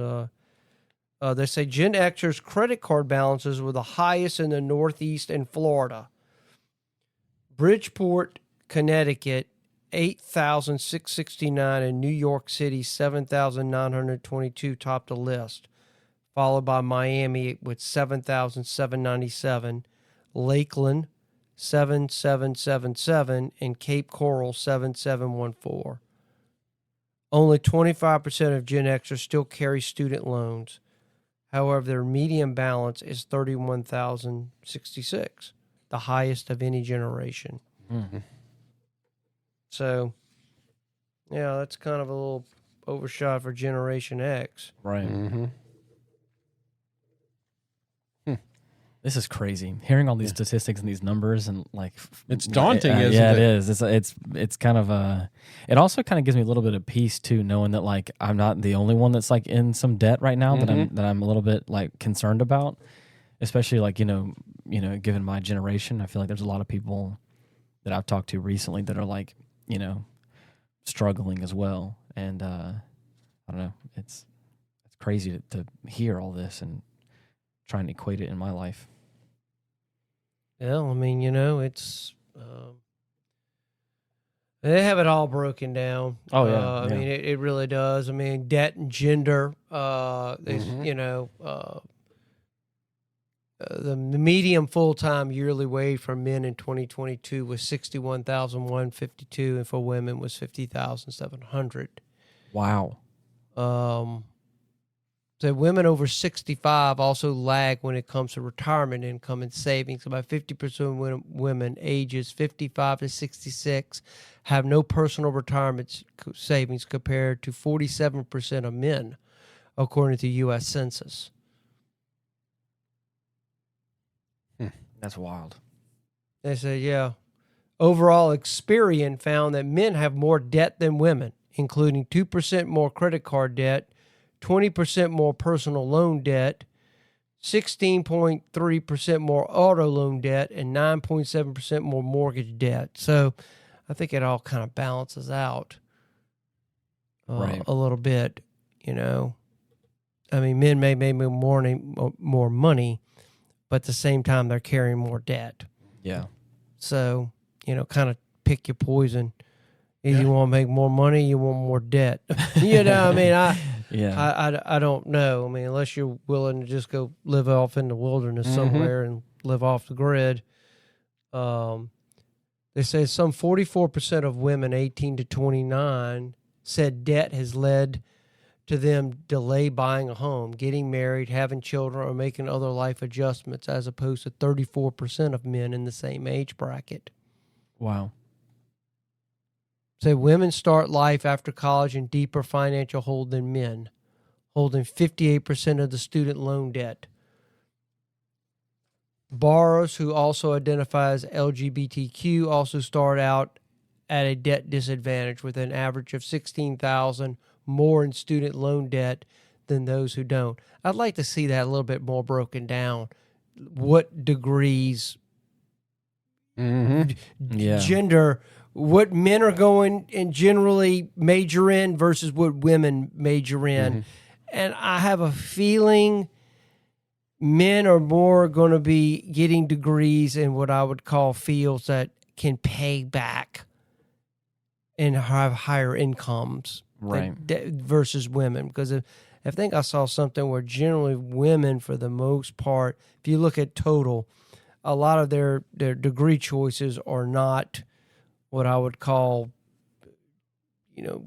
They say Gen Xers' credit card balances were the highest in the Northeast and Florida. Bridgeport, Connecticut, 8,669, and New York City, 7,922 topped the list, followed by Miami with 7,797, Lakeland, 7,777, and Cape Coral, 7,714. Only 25% of Gen Xers still carry student loans. However, their median balance is $31,066, the highest of any generation. Mm-hmm. So, yeah, that's kind of a little overshot for Generation X. Right. Mm-hmm. This is crazy. Hearing all these statistics and these numbers and it's daunting, isn't it? it? Is. It's kind of it also kind of gives me a little bit of peace too, knowing that I'm not the only one that's in some debt right now that I'm a little bit concerned about, especially given my generation. I feel like there's a lot of people that I've talked to recently that are struggling as well, and I don't know. It's crazy to hear all this and try and equate it in my life. Well, I mean, it's they have it all broken down. Oh yeah, I mean, it really does. I mean, debt and gender. The median full-time yearly wage for men in 2022 was $61,152, and for women was $50,700. Wow. So women over 65 also lag when it comes to retirement income and savings. About 50% of women ages 55 to 66 have no personal retirement savings compared to 47% of men, according to the U.S. Census. That's wild. They say, yeah. Overall, Experian found that men have more debt than women, including 2% more credit card debt, 20% more personal loan debt, 16.3% more auto loan debt, and 9.7% more mortgage debt. So I think it all kind of balances out Right. a little bit, I mean, men may make more money, but at the same time, they're carrying more debt. Yeah. So, kind of pick your poison. Either you want to make more money, you want more debt. I mean, I don't know. I mean, unless you're willing to just go live off in the wilderness somewhere and live off the grid. They say some 44% of women 18 to 29 said debt has led to them delay buying a home, getting married, having children, or making other life adjustments, as opposed to 34% of men in the same age bracket. Wow. Say women start life after college in deeper financial hole than men, holding 58% of the student loan debt. Borrowers who also identify as LGBTQ also start out at a debt disadvantage with an average of $16,000 more in student loan debt than those who don't. I'd like to see that a little bit more broken down. What degrees, gender, what men are going and generally major in versus what women major in. And I have a feeling men are more going to be getting degrees in what I would call fields that can pay back and have higher incomes, right? Versus women. Because I think I saw something where generally women, for the most part, if you look at total, a lot of their degree choices are not what I would call,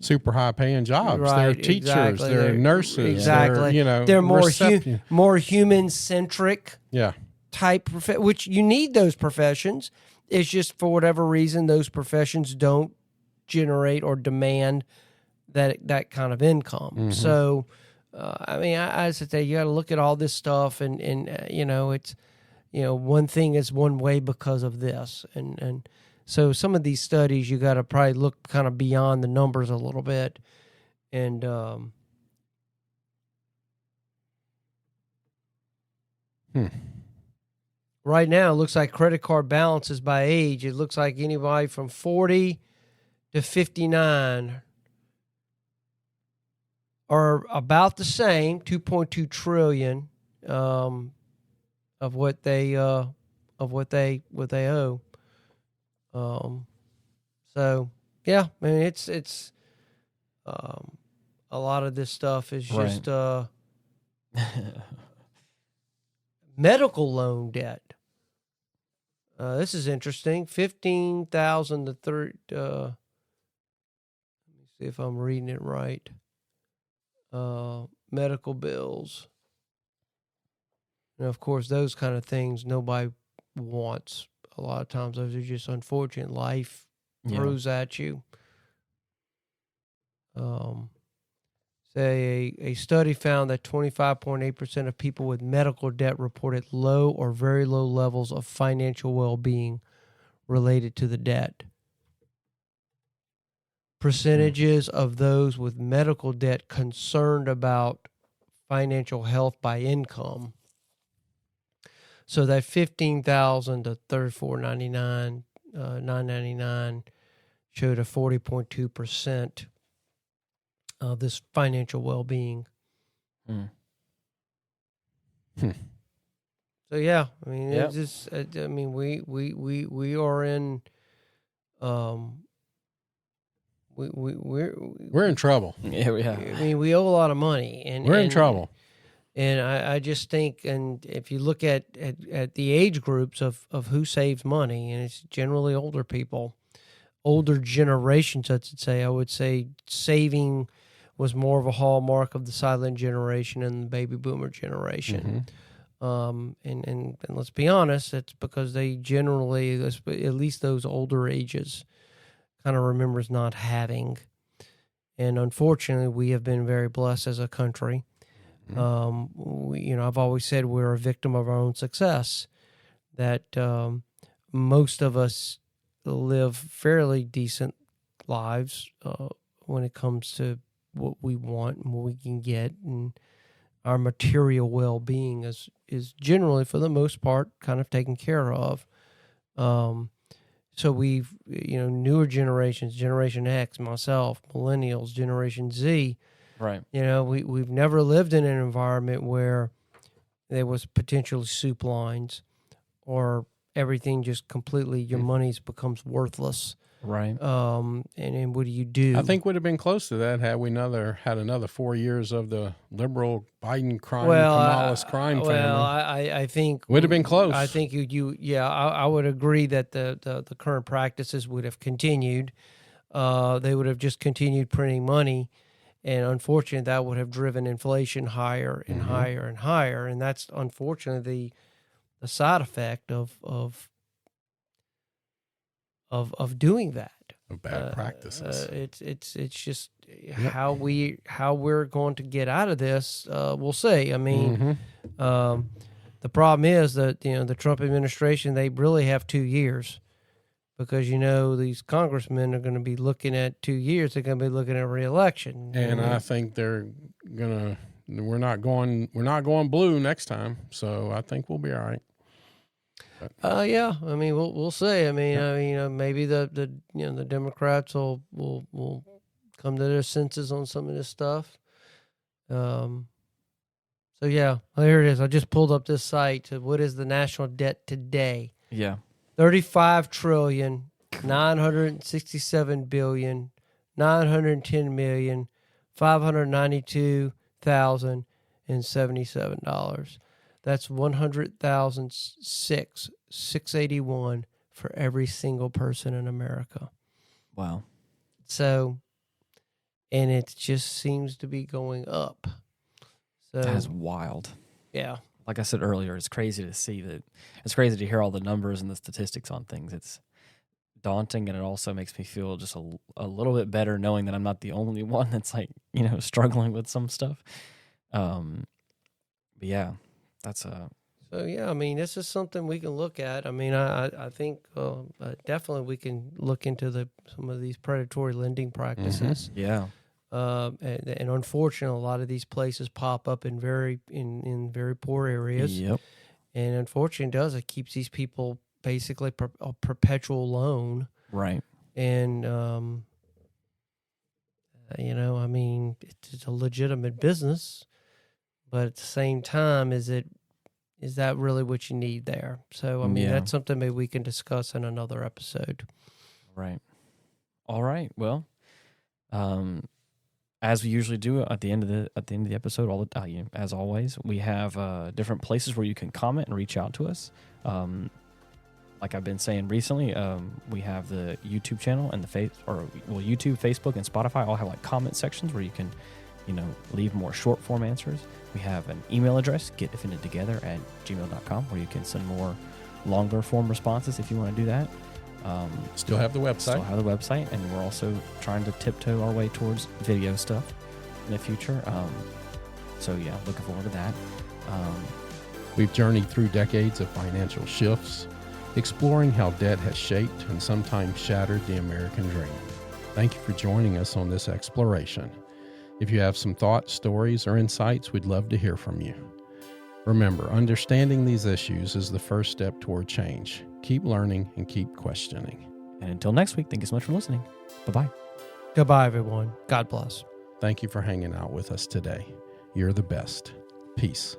super high paying jobs. Right, They're teachers, exactly. they're nurses, exactly. They're more human centric. Yeah. Type which you need those professions. It's just for whatever reason those professions don't generate or demand that kind of income. So, I mean, I say you got to look at all this stuff, and it's one thing is one way because of this, and so some of these studies you got to probably look kind of beyond the numbers a little bit, and Right now, it looks like credit card balances by age. It looks like anybody from 40 to 59 are about the same, 2.2 trillion of what they owe. So yeah, I mean it's a lot of this stuff is just medical loan debt. This is interesting. 15,000 to 30. Let me see if I'm reading it right. Medical bills. And of course, those kind of things nobody wants. A lot of times, those are just unfortunate. Life throws at you. Say a study found that 25.8% of people with medical debt reported low or very low levels of financial well-being related to the debt. Percentages of those with medical debt concerned about financial health by income. So that 15,000 to 34.99, 9.99 showed a 40.2% of this financial well-being. So yeah, I mean, it's just, I mean, we are in, we're in trouble. Yeah, we have. I mean, we owe a lot of money, and we're in trouble. And I just think, and if you look at the age groups of who saves money, and it's generally older people, older generations, I would say saving was more of a hallmark of the silent generation and the baby boomer generation. And let's be honest, it's because they generally, at least those older ages, kind of remembers not having. And unfortunately, we have been very blessed as a country. I've always said we're a victim of our own success, that most of us live fairly decent lives when it comes to what we want and what we can get, and our material well-being is generally, for the most part, kind of taken care of. So we've, newer generations, Generation X, myself, millennials, Generation Z, right? We've never lived in an environment where there was potentially soup lines, or everything just completely, your money becomes worthless. Right. And what do you do? I think would have been close to that had we had another 4 years of the liberal Biden Kamala's crime family. Well, I think would have been close. I think I would agree that the current practices would have continued. They would have just continued printing money, and unfortunately, that would have driven inflation higher and higher and higher, and that's unfortunately the side effect of doing that. Of bad practices. It's just how we're going to get out of this. We'll see. I mean, the problem is that the Trump administration, they really have 2 years, because these congressmen are going to be looking at 2 years. They're going to be looking at re-election, and I think they're gonna. We're not going blue next time, so I think we'll be all right. Yeah. I mean, we'll see. I mean, maybe the Democrats will come to their senses on some of this stuff. So yeah, here it is. I just pulled up this site. What is the national debt today? Yeah, 35,967,592,077. That's $100,006,681 for every single person in America. Wow. So, and it just seems to be going up. So That is wild. Yeah. Like I said earlier, it's crazy to see that. It's crazy to hear all the numbers and the statistics on things. It's daunting, and it also makes me feel just a little bit better knowing that I'm not the only one that's struggling with some stuff. But yeah, that's So yeah, I mean, this is something we can look at. I mean, I think definitely we can look into some of these predatory lending practices. Yeah. And unfortunately, a lot of these places pop up in very poor areas. Yep. And unfortunately, it keeps these people basically a perpetual loan. Right. And, I mean, it's a legitimate business, but at the same time, is that really what you need there? So, I mean, that's something maybe we can discuss in another episode. Right. All right. Well, as we usually do at the end of the episode, as always, we have different places where you can comment and reach out to us. Like I've been saying recently, we have the YouTube channel and YouTube, Facebook, and Spotify all have like comment sections where you can, leave more short form answers. We have an email address, getdefendedtogether@gmail.com, where you can send more longer form responses if you want to do that. Still have the website. And we're also trying to tiptoe our way towards video stuff in the future. So yeah, looking forward to that. We've journeyed through decades of financial shifts, exploring how debt has shaped and sometimes shattered the American dream. Thank you for joining us on this exploration. If you have some thoughts, stories, or insights, we'd love to hear from you. Remember, understanding these issues is the first step toward change. Keep learning and keep questioning. And until next week, thank you so much for listening. Bye-bye. Goodbye, everyone. God bless. Thank you for hanging out with us today. You're the best. Peace.